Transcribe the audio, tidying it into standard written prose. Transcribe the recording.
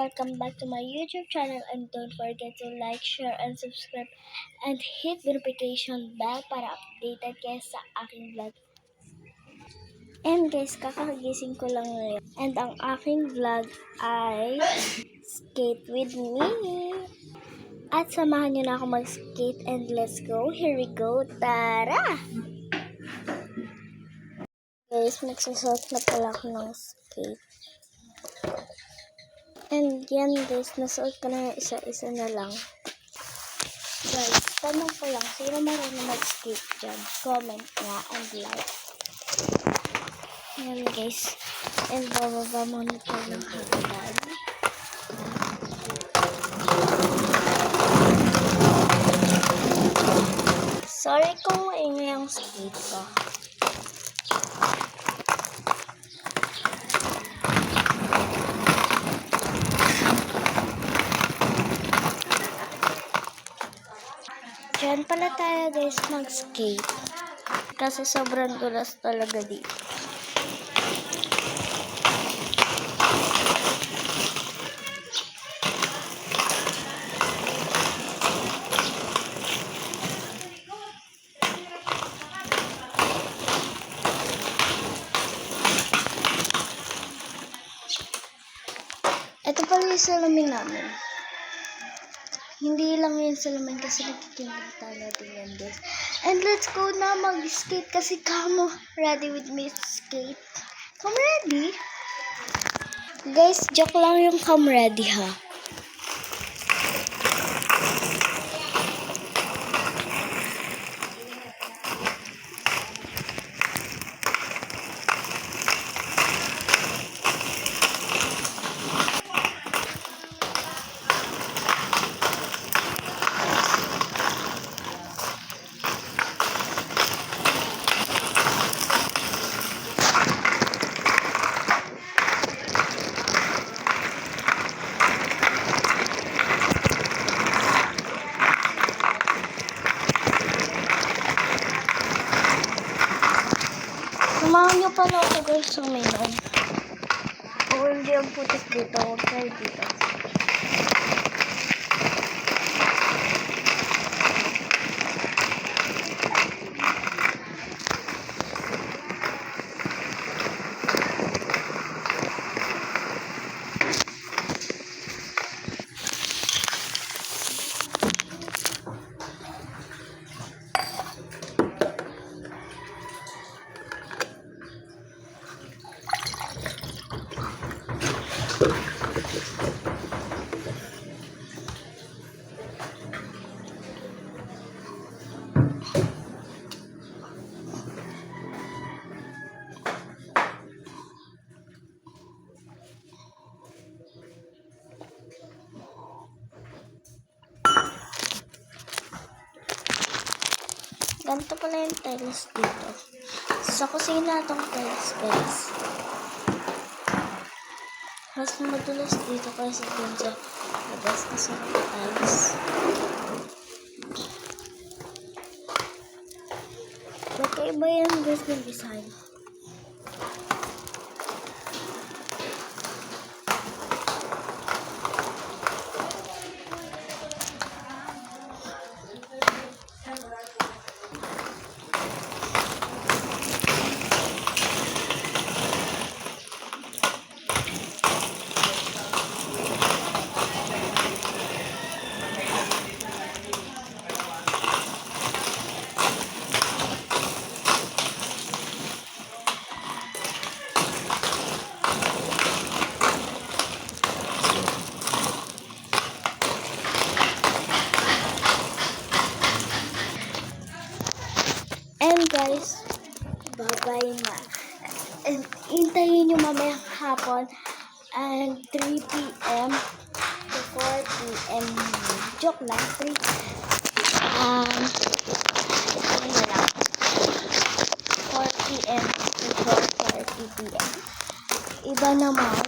welcome back to my YouTube channel, and don't forget to like, share, and subscribe and hit the notification bell para updated kayo sa aking vlog. And guys, kakagising ko lang ngayon. And ang aking vlog ay skate with me. At samahan niyo na ako mag-skate and let's go. Here we go. Tara! Guys, nagsusot na pala ako ng skate. And yan guys, nasuot ko na isa-isa na lang. Guys, tanong ko lang, sino marunong mag-skate dyan? Comment nga and like. Yan guys, and bababa muna tayo ng hagdan. Sorry kung maingay ang skate ko. Diyan pala tayo guys mag-skate. Kasi sobrang dulas talaga dito. Ito pala yung salamin namin. Hindi lang yung salamin kasi nakikita natin yan guys. And let's go na mag-skate kasi kamo ready with me to skate. Come ready? Guys, joke lang yung come ready ha. Samahan niyo pala ako guys sa minom. O hindi ang putik dito. Huwag tayo dito. Ganito pala yung tiles dito. Sa kusina itong tiles guys. Mas madulas dito kasi dun sa labas kasi ng tiles. Magkaiba yan guys ng design. And guys, bye-bye na. And hintayin nyo mamayang hapon and 3 p.m. to 4 p.m. Joke lang, 3 ano na lang, 4 p.m. to 4:30 p.m. Iba naman